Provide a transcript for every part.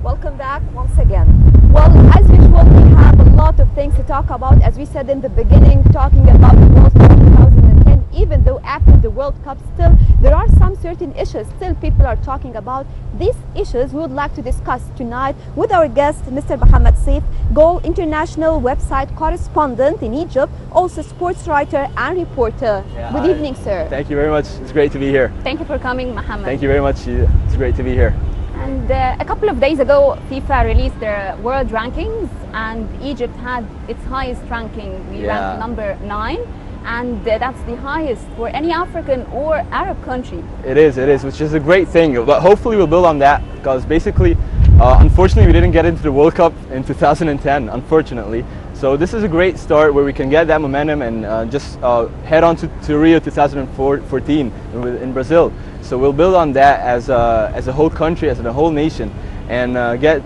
Welcome back once again. Well, as usual, we have a lot of things to talk about. As we said in the beginning, talking about the World Cup 2010, even though after the World Cup still there are some certain issues still people are talking about. These issues we would like to discuss tonight with our guest, Mr. Mohamed Seif, Goal International website correspondent in Egypt, also sports writer and reporter. Good evening, sir. Thank you very much. It's great to be here. Thank you for coming, Mohamed. Thank you very much. It's great to be here. And a couple of days ago, FIFA released their world rankings, and Egypt had its highest ranking. We ranked number 9, and that's the highest for any African or Arab country. It is, which is a great thing. But hopefully we'll build on that, because basically, unfortunately, we didn't get into the World Cup in 2010, unfortunately. So this is a great start where we can get that momentum and just head on to Rio 2014 in Brazil. So we'll build on that as a whole country, as a whole nation, and get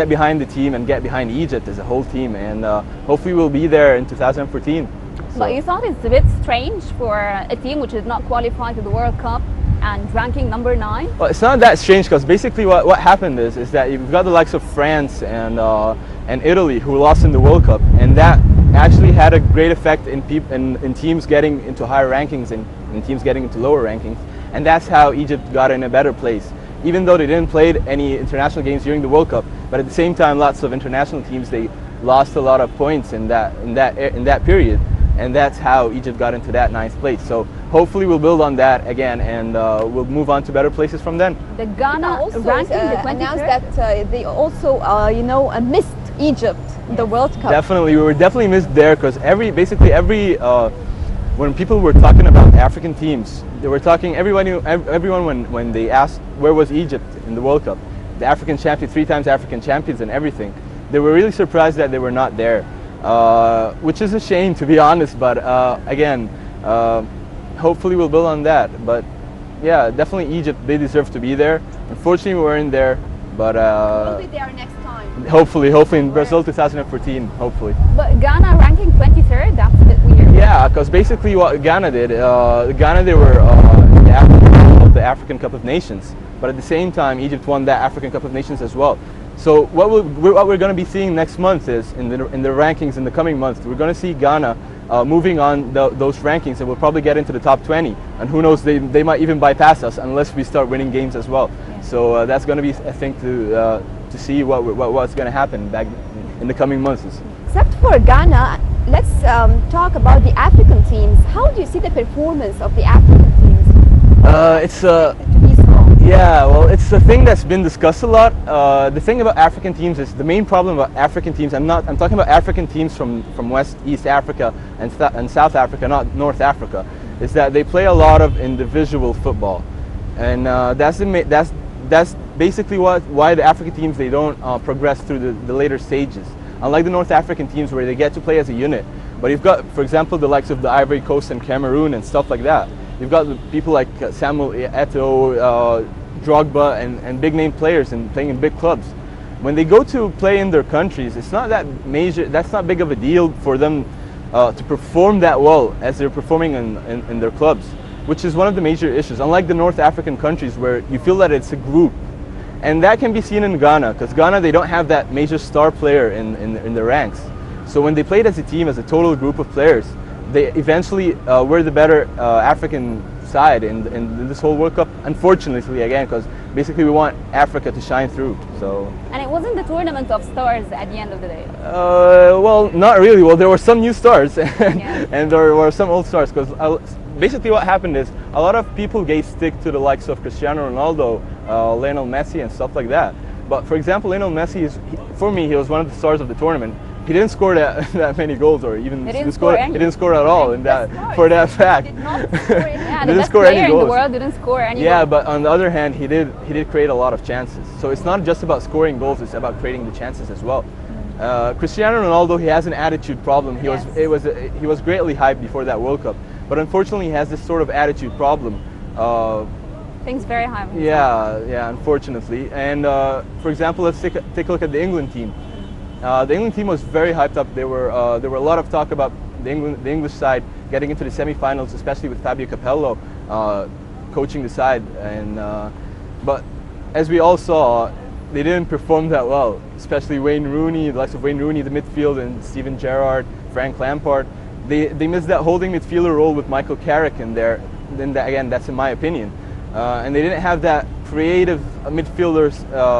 behind the team and get behind Egypt as a whole team, and hopefully we'll be there in 2014. So. But you thought it's a bit strange for a team which did not qualify to the World Cup and ranking number 9? Well, it's not that strange, because basically what happened is that you've got the likes of France and Italy who lost in the World Cup, and that actually had a great effect in teams getting into higher rankings and teams getting into lower rankings. And that's how Egypt got in a better place. Even though they didn't play any international games during the World Cup, but at the same time, lots of international teams, they lost a lot of points in that period, and that's how Egypt got into that 9th place. So hopefully we'll build on that again, and we'll move on to better places from then. The Ghana also ranking, the 23rd? announced that they also, missed Egypt in the World Cup. Definitely, we were definitely missed there, because basically every. When people were talking about African teams, they were talking, everyone when they asked where was Egypt in the World Cup, the African champion, 3 times African champions and everything, they were really surprised that they were not there, which is a shame, to be honest, but again, hopefully we'll build on that. But yeah, definitely Egypt, they deserve to be there. Unfortunately we weren't there, but we'll be there next time. Hopefully in Brazil 2014, hopefully. But Ghana ranking 23rd, that's a bit weird. Yeah, because basically what Ghana did, they were in the African Cup of Nations, but at the same time Egypt won that African Cup of Nations as well. So what we're going to be seeing next month is, in the rankings in the coming months, we're going to see Ghana moving on those rankings, and we'll probably get into the top 20, and who knows, they might even bypass us unless we start winning games as well. Yeah. So that's going to be a thing to see what's going to happen back in the coming months. Except for Ghana, let's talk about the African teams. How do you see the performance of the African teams? Yeah, well, it's a thing that's been discussed a lot. The thing about African teams is, the main problem about African teams, I'm talking about African teams from East Africa and South Africa, not North Africa, is that they play a lot of individual football, and that's basically why the African teams, they don't progress through the later stages. Unlike the North African teams where they get to play as a unit. But you've got, for example, the likes of the Ivory Coast and Cameroon and stuff like that. You've got people like Samuel Eto'o, Drogba, and big name players and playing in big clubs. When they go to play in their countries, it's not that major, that's not big of a deal for them to perform that well as they're performing in their clubs, which is one of the major issues. Unlike the North African countries where you feel that it's a group. And that can be seen in Ghana, because Ghana, they don't have that major star player in the ranks. So when they played as a team, as a total group of players, they eventually were the better African side in this whole World Cup, unfortunately, again, because basically we want Africa to shine through. So. And it wasn't the tournament of stars at the end of the day? Well, not really. Well, there were some new stars and there were some old stars, because basically what happened is a lot of people gave stick to the likes of Cristiano Ronaldo, Lionel Messi and stuff like that. But for example, Lionel Messi, for me, he was one of the stars of the tournament. He didn't score that many goals, or even he didn't score at all in that, for that fact. Did not score any, he didn't score any goals. In the world didn't score any Yeah, goals. but on the other hand, he did create a lot of chances. So it's not just about scoring goals, it's about creating the chances as well. Cristiano Ronaldo, he has an attitude problem. He was greatly hyped before that World Cup, but unfortunately he has this sort of attitude problem. Things very high. Yeah, unfortunately. And for example, let's take a look at the England team. The England team was very hyped up. There were a lot of talk about the English side getting into the semi-finals, especially with Fabio Capello coaching the side. And but as we all saw, they didn't perform that well, especially Wayne Rooney, the likes of Wayne Rooney, the midfield, and Steven Gerrard, Frank Lampard. They missed that holding midfielder role with Michael Carrick in there. Then again, that's in my opinion. And they didn't have that creative midfielders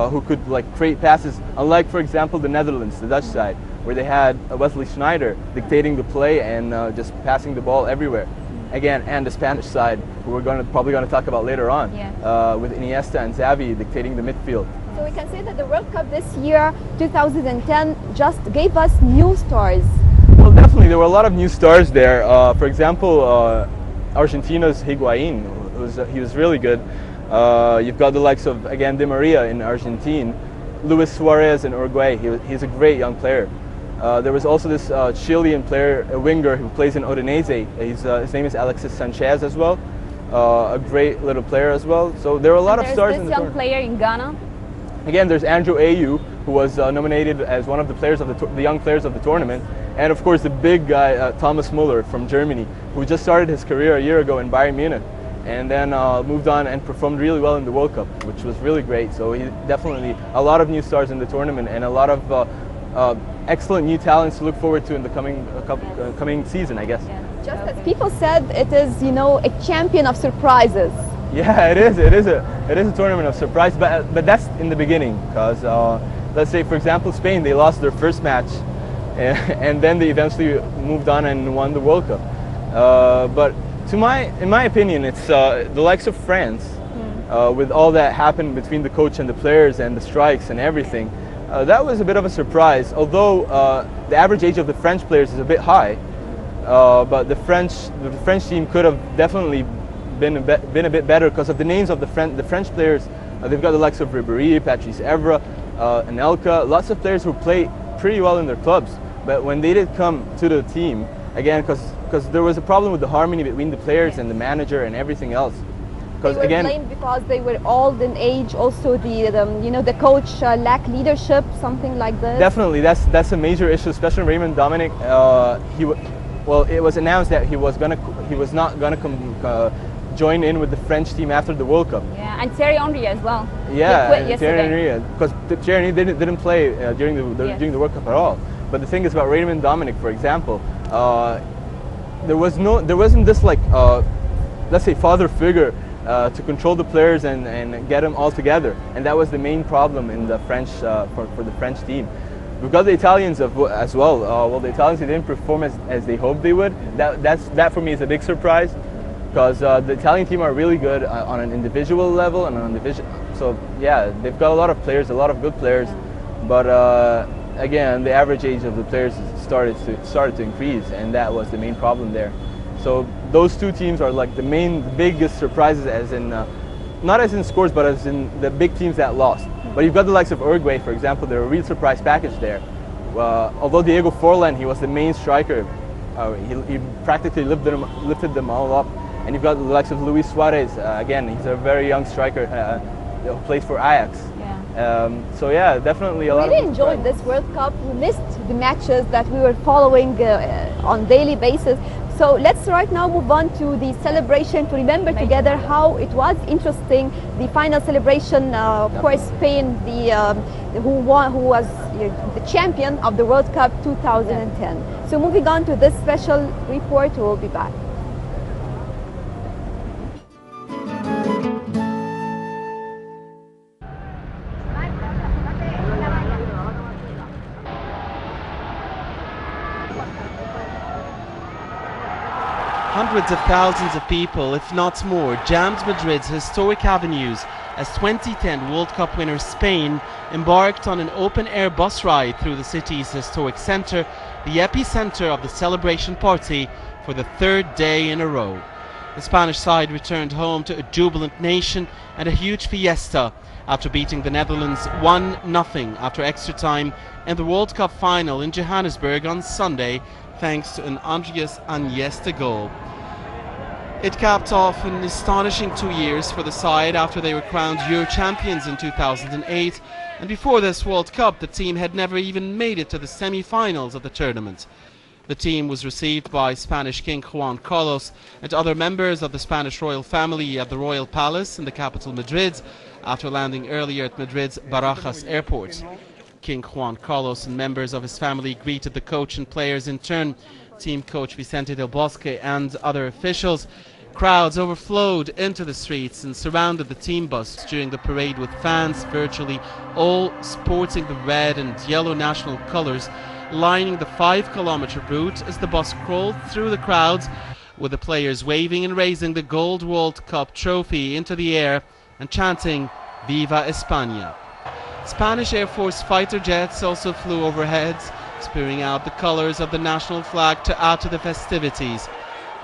who could like create passes, unlike, for example, the Netherlands, the Dutch side, where they had Wesley Sneijder dictating the play and just passing the ball everywhere. Again, and the Spanish side, who we're probably going to talk about later on, with Iniesta and Xavi dictating the midfield. So we can say that the World Cup this year, 2010, just gave us new stars. Well, definitely, there were a lot of new stars there. For example, Argentina's Higuain, he was really good. You've got the likes of, again, Di Maria in Argentina, Luis Suarez in Uruguay. He's a great young player. There was also this Chilean player, a winger who plays in Udinese. His name is Alexis Sanchez as well. A great little player as well. So there are a lot of stars in the tournament. There's this young player in Ghana. Again, there's Andrew Ayew, who was nominated as one of the players of the young players of the tournament, and of course the big guy Thomas Muller from Germany, who just started his career a year ago in Bayern Munich, and then moved on and performed really well in the World Cup, which was really great. So he definitely a lot of new stars in the tournament, and a lot of excellent new talents to look forward to in the coming season, I guess. Yeah. Just as people said, it is, you know, a champion of surprises. Yeah, it is. It is a tournament of surprise, but that's in the beginning, because let's say, for example, Spain, they lost their first match, and then they eventually moved on and won the World Cup. But in my opinion, it's the likes of France, with all that happened between the coach and the players and the strikes and everything. That was a bit of a surprise, although the average age of the French players is a bit high. But the French team could have definitely been a bit better because of the names of the French players. They've got the likes of Ribéry, Patrice Evra, Anelka, lots of players who play pretty well in their clubs. But when they did come to the team, again, because there was a problem with the harmony between the players and the manager and everything else. They were blamed because they were old in age. Also, the coach lacked leadership, something like this. Definitely, that's a major issue, especially Raymond Dominic. Well, it was announced that he was not gonna join in with the French team after the World Cup. Yeah, and Thierry Henry as well. Yeah, Thierry Henry, because Thierry Henry didn't play during the World Cup at all. But the thing is about Raymond Dominic, for example, there wasn't this like let's say father figure to control the players and get them all together, and that was the main problem in the French for the French team. We've got the Italians as well. Well, the Italians, they didn't perform as they hoped they would. That for me is a big surprise, because the Italian team are really good on an individual level and on division. So yeah, they've got a lot of players, a lot of good players, but again, the average age of the players started to increase, and that was the main problem there. So those two teams are like the biggest surprises, as in not as in scores, but as in the big teams that lost. But you've got the likes of Uruguay, for example. They're a real surprise package there. Although Diego Forlan, he was the main striker, he practically lifted them all up. And you've got the likes of Luis Suarez. Again, he's a very young striker who plays for Ajax. So yeah, definitely a lot. We really enjoyed this World Cup. We missed the matches that we were following on daily basis. So let's right now move on to the celebration, to remember together how it was interesting. The final celebration, of course, Spain, who was the champion of the World Cup 2010. So moving on to this special report, we'll be back. Hundreds of thousands of people, if not more, jammed Madrid's historic avenues as 2010 World Cup winner Spain embarked on an open-air bus ride through the city's historic centre, the epicenter of the celebration party for the third day in a row. The Spanish side returned home to a jubilant nation and a huge fiesta after beating the Netherlands 1-0 after extra time in the World Cup final in Johannesburg on Sunday, thanks to an Andreas Iniesta goal. It capped off an astonishing 2 years for the side after they were crowned Euro champions in 2008, and before this World Cup the team had never even made it to the semi-finals of the tournament. The team was received by Spanish King Juan Carlos and other members of the Spanish royal family at the Royal Palace in the capital Madrid, after landing earlier at Madrid's Barajas airport. King Juan Carlos and members of his family greeted the coach and players in turn. Team coach Vicente Del Bosque and other officials. Crowds overflowed into the streets and surrounded the team bus during the parade, with fans virtually all sporting the red and yellow national colours lining the 5-kilometre route as the bus crawled through the crowds, with the players waving and raising the Gold World Cup trophy into the air and chanting "Viva España." Spanish Air Force fighter jets also flew overhead, spearing out the colours of the national flag to add to the festivities.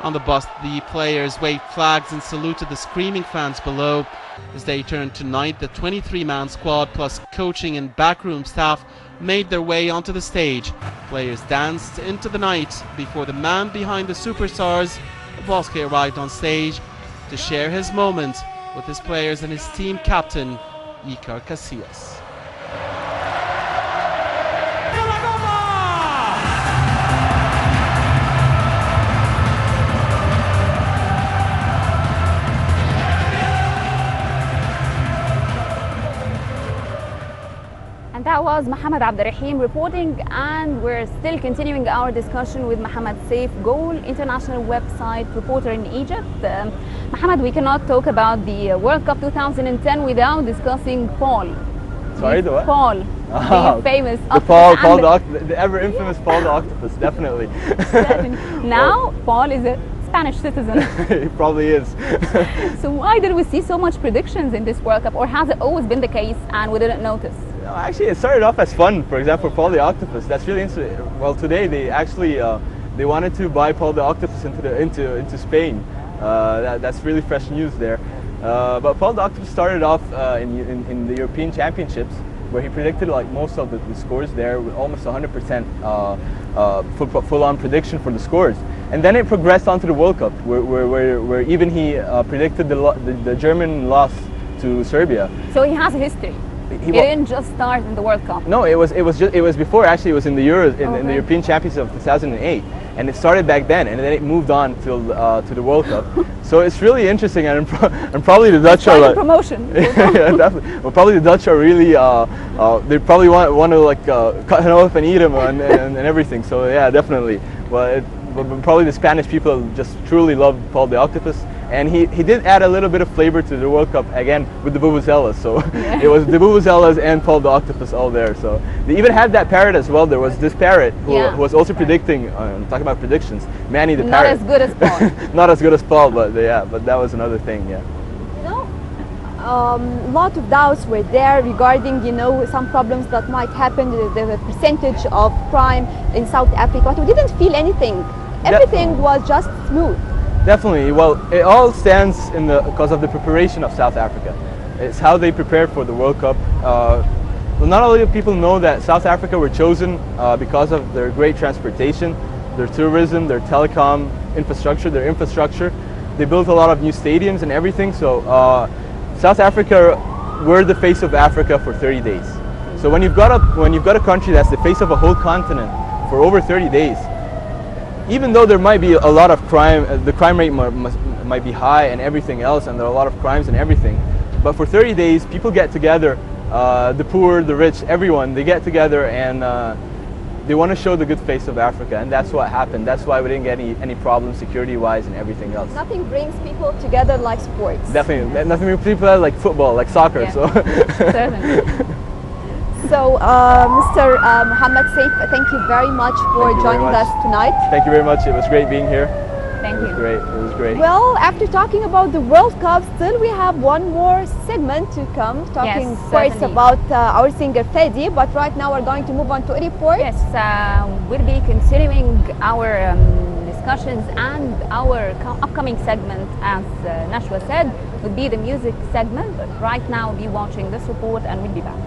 On the bus, the players waved flags and saluted the screaming fans below. As they turned tonight, the 23-man squad plus coaching and backroom staff made their way onto the stage. Players danced into the night before the man behind the superstars, Bosque, arrived on stage to share his moment with his players and his team captain, Iker Casillas. And that was Mohamed Abderrahim reporting, and we're still continuing our discussion with Mohamed Seif, Goal International website reporter in Egypt. Mohamed, we cannot talk about the World Cup 2010 without discussing Paul. Sorry, the what? Paul, the famous the ever infamous Paul the Octopus, definitely. Now, Paul is a Spanish citizen. He probably is. So why did we see so much predictions in this World Cup, or has it always been the case and we didn't notice? No, actually, it started off as fun. For example, Paul the Octopus. That's really interesting. Well, today they actually they wanted to buy Paul the Octopus into Spain. That's really fresh news there. But Paul the Octopus started off in the European Championships, where he predicted like most of the scores there, with almost 100% full-on prediction for the scores. And then it progressed onto the World Cup, where even he predicted the German loss to Serbia. So he has a history. He didn't just start in the World Cup. No, it was before. Actually, it was in the Euros, in the European Championships of 2008, and it started back then, and then it moved on to the World Cup. So it's really interesting, and probably the Dutch are like promotion. Yeah, definitely. Well, probably the Dutch are really they probably want to like cut him off and eat him and everything. So yeah, definitely. But probably the Spanish people just truly love Paul the Octopus. And he did add a little bit of flavor to the World Cup, again, with the vuvuzelas. So yeah. It was the vuvuzelas and Paul the Octopus all there. So they even had that parrot as well. There was this parrot who was also predicting, talking about predictions, Manny the parrot. Not as good as Paul. Not as good as Paul, but yeah, but that was another thing, yeah. You know, a lot of doubts were there regarding, you know, some problems that might happen, the percentage of crime in South Africa, but we didn't feel anything. Everything was just smooth. Definitely. Well, it all stands because of the preparation of South Africa. It's how they prepared for the World Cup. Well, not only do people know that South Africa were chosen because of their great transportation, their tourism, their telecom infrastructure, their infrastructure. They built a lot of new stadiums and everything. So South Africa were the face of Africa for 30 days. So when you've got a country that's the face of a whole continent for over 30 days, even though there might be a lot of crime, the crime rate might be high and everything else, and there are a lot of crimes and everything, but for 30 days people get together, the poor, the rich, everyone, they get together and they want to show the good face of Africa, and that's what happened. That's why we didn't get any problems security-wise and everything else. Nothing brings people together like sports. Definitely, nothing brings people together like football, like soccer. Yeah. So. Certainly. So, Mr. Mohamed Seif, thank you very much for joining us tonight. Thank you very much. It was great being here. Thank you. It was great. It was great. Well, after talking about the World Cup, still we have one more segment to come, talking first about our singer Freddy, but right now we're going to move on to a report. Yes, we'll be continuing our discussions, and our upcoming segment, as Nashwa said, would be the music segment, but right now we'll be watching this report and we'll be back.